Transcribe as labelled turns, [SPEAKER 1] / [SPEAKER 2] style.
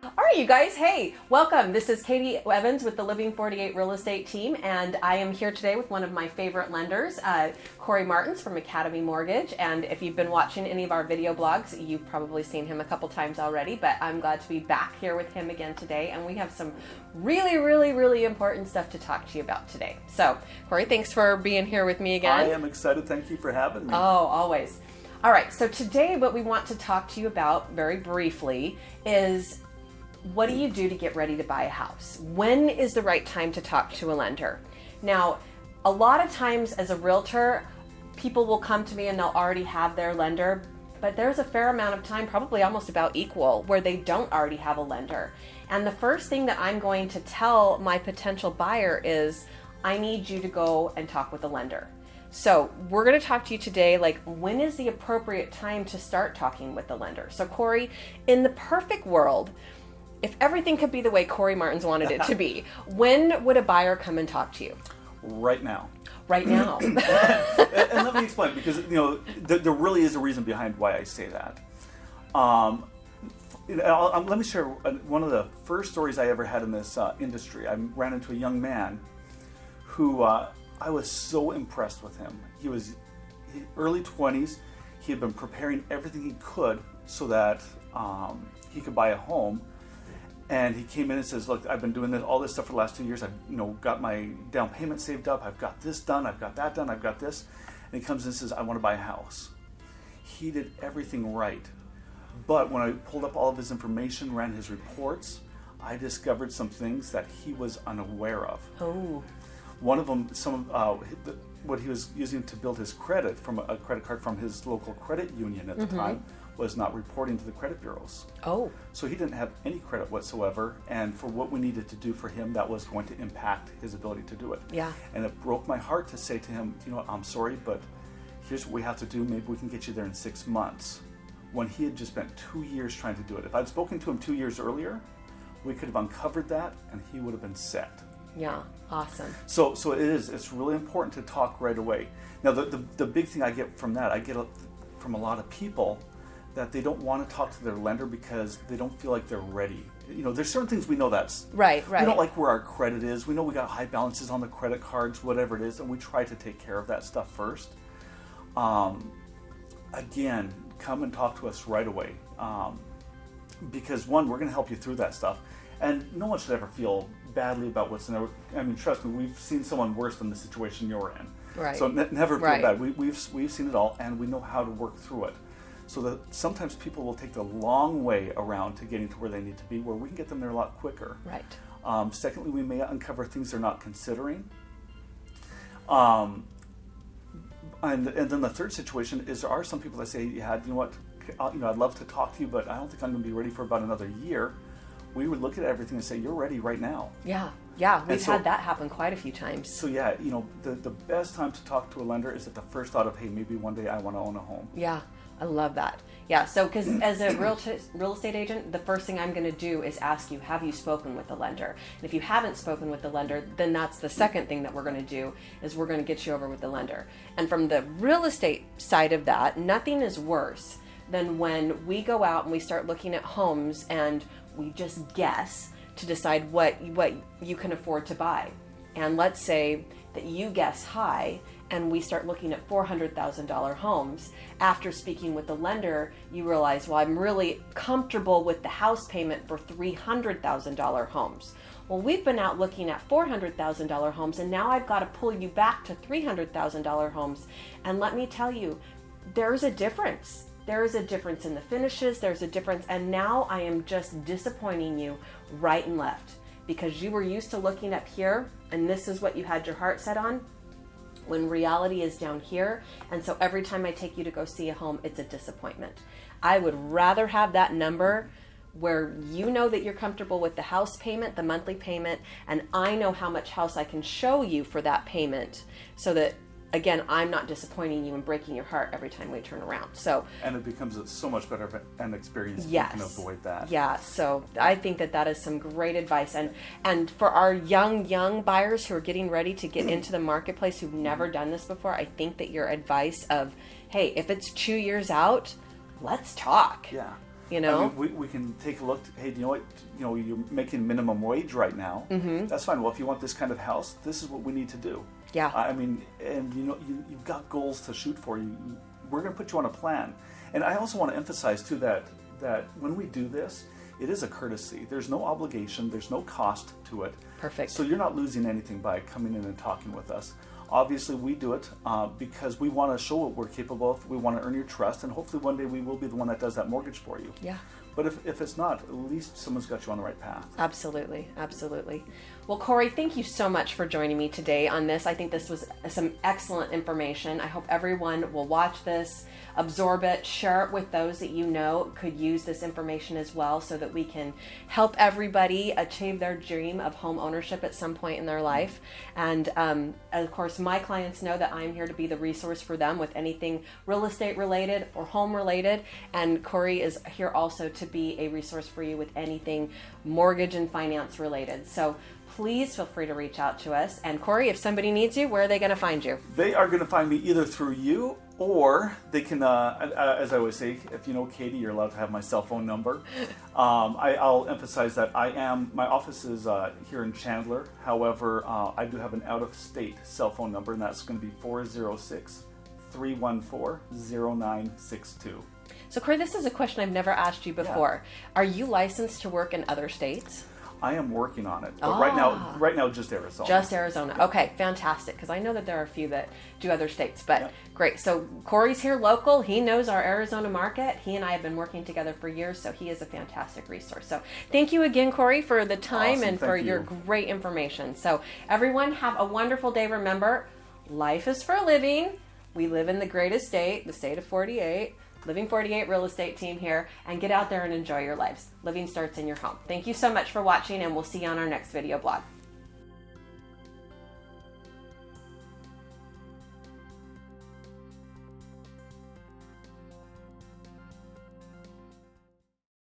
[SPEAKER 1] All right, you guys, hey, welcome. This is Katie Evans with the Living 48 Real Estate Team, and I am here today with one of my favorite lenders, Corey Martens from Academy Mortgage. And if you've been watching any of our video blogs, you've probably seen him a couple times already, but I'm glad to be back here with him again today, and we have some really important stuff to talk to you about today. So, Corey, thanks for being here with me again.
[SPEAKER 2] I am excited. Thank you for having me.
[SPEAKER 1] Oh, always. All right, so today what we want to talk to you about very briefly is what do you do to get ready to buy a house? When is the right time to talk to a lender? Now, a lot of times as a realtor, people will come to me and they'll already have their lender, but there's a fair amount of time, probably almost about equal, where they don't already have a lender. And the first thing that I'm going to tell my potential buyer is, I need you to go and talk with a lender. So we're going to talk to you today, like, when is the appropriate time to start talking with the lender? So Corey, in the perfect world, if everything could be the way Corey Martens wanted it to be, when would a buyer come and talk to you?
[SPEAKER 2] Right now.
[SPEAKER 1] Right now.
[SPEAKER 2] And let me explain, because there really is a reason behind why I say that. Let me share one of the first stories I ever had in this industry. I ran into a young man who I was so impressed with him. He was early 20s. He had been preparing everything he could so that he could buy a home. And he came in and says, look, I've been doing all this stuff for the last 2 years. I've got my down payment saved up. I've got this done. I've got that done. I've got this. And he comes in and says, I want to buy a house. He did everything right. But when I pulled up all of his information, ran his reports, I discovered some things that he was unaware of.
[SPEAKER 1] Oh.
[SPEAKER 2] One of them, what he was using to build his credit from a credit card from his local credit union at the time, was not reporting to the credit bureaus.
[SPEAKER 1] Oh.
[SPEAKER 2] So he didn't have any credit whatsoever, and for what we needed to do for him, that was going to impact his ability to do it.
[SPEAKER 1] Yeah.
[SPEAKER 2] And it broke my heart to say to him, you know what, I'm sorry, but here's what we have to do. Maybe we can get you there in 6 months. When he had just spent 2 years trying to do it. If I'd spoken to him 2 years earlier, we could have uncovered that, and he would have been set.
[SPEAKER 1] Yeah, awesome.
[SPEAKER 2] So it's really important to talk right away. Now, the big thing I get from that, I get from a lot of people that they don't want to talk to their lender because they don't feel like they're ready. There's certain things we know that's...
[SPEAKER 1] Right.
[SPEAKER 2] We don't like where our credit is. We know we got high balances on the credit cards, whatever it is, and we try to take care of that stuff first. Again, come and talk to us right away. Because one, we're going to help you through that stuff. And no one should ever feel badly about what's in there. I mean, trust me, we've seen someone worse than the situation you're in.
[SPEAKER 1] Right.
[SPEAKER 2] So never feel bad. We've seen it all, and we know how to work through it. So that sometimes people will take the long way around to getting to where they need to be, where we can get them there a lot quicker.
[SPEAKER 1] Right.
[SPEAKER 2] Secondly, we may uncover things they're not considering. And then the third situation is there are some people that say, yeah, you know what, I'd love to talk to you, but I don't think I'm going to be ready for about another year. We would look at everything and say, you're ready right now.
[SPEAKER 1] Yeah, we've had that happen quite a few times.
[SPEAKER 2] So yeah, the best time to talk to a lender is at the first thought of, hey, maybe one day I want to own a home.
[SPEAKER 1] Yeah, I love that. Yeah, so because as a real estate agent, the first thing I'm going to do is ask you, have you spoken with the lender? And if you haven't spoken with the lender, then that's the second thing that we're going to do, is we're going to get you over with the lender. And from the real estate side of that, nothing is worse than when we go out and we start looking at homes and we just guess to decide what you can afford to buy. And let's say that you guess high and we start looking at $400,000 homes. After speaking with the lender, you realize, well, I'm really comfortable with the house payment for $300,000 homes. Well, we've been out looking at $400,000 homes, and now I've got to pull you back to $300,000 homes. And let me tell you, there's a difference. There is a difference in the finishes, there's a difference, and now I am just disappointing you right and left because you were used to looking up here and this is what you had your heart set on, when reality is down here. And so every time I take you to go see a home, it's a disappointment. I would rather have that number where you know that you're comfortable with the house payment, the monthly payment, and I know how much house I can show you for that payment so that, again, I'm not disappointing you and breaking your heart every time we turn around.
[SPEAKER 2] And it becomes so much better of an experience if
[SPEAKER 1] yes.
[SPEAKER 2] you can avoid that.
[SPEAKER 1] Yeah, so I think that is some great advice. And for our young buyers who are getting ready to get into the marketplace who've never done this before, I think that your advice of, hey, if it's 2 years out, let's talk.
[SPEAKER 2] Yeah.
[SPEAKER 1] you know?
[SPEAKER 2] I mean, we can take a look. Hey, you know what? You know, you're making minimum wage right now. Mm-hmm. That's fine. Well, if you want this kind of house, this is what we need to do.
[SPEAKER 1] Yeah.
[SPEAKER 2] I mean, and you know, you've got goals to shoot for. We're going to put you on a plan. And I also want to emphasize too that when we do this, it is a courtesy. There's no obligation. There's no cost to it.
[SPEAKER 1] Perfect.
[SPEAKER 2] So you're not losing anything by coming in and talking with us. Obviously, we do it because we want to show what we're capable of. We want to earn your trust, and hopefully one day we will be the one that does that mortgage for you.
[SPEAKER 1] Yeah.
[SPEAKER 2] But if it's not, at least someone's got you on the right path.
[SPEAKER 1] Absolutely. Absolutely. Well, Corey, thank you so much for joining me today on this. I think this was some excellent information. I hope everyone will watch this, absorb it, share it with those that you know could use this information as well, so that we can help everybody achieve their dream of home ownership at some point in their life. And of course, my clients know that I'm here to be the resource for them with anything real estate related or home related. And Corey is here also to be a resource for you with anything mortgage and finance related. So please feel free to reach out to us. And Corey, if somebody needs you, where are they going to find you?
[SPEAKER 2] They are going to find me either through you, or they can, as I always say, if you know Katie, you're allowed to have my cell phone number. I'll emphasize that my office is here in Chandler. However, I do have an out-of-state cell phone number, and that's going to be 406-314-0962.
[SPEAKER 1] So Corey, this is a question I've never asked you before. Yeah. Are you licensed to work in other states?
[SPEAKER 2] I am working on it, but right now, just Arizona.
[SPEAKER 1] Just Arizona. Yeah. Okay, fantastic. Because I know that there are a few that do other states, but great. So Corey's here local. He knows our Arizona market. He and I have been working together for years, so he is a fantastic resource. So thank you again, Corey, for the time and for your great information. So everyone, have a wonderful day. Remember, life is for living. We live in the greatest state, the state of 48. Living 48 real estate team here, and get out there and enjoy your lives. Living starts in your home. Thank you so much for watching, and we'll see you on our next video blog.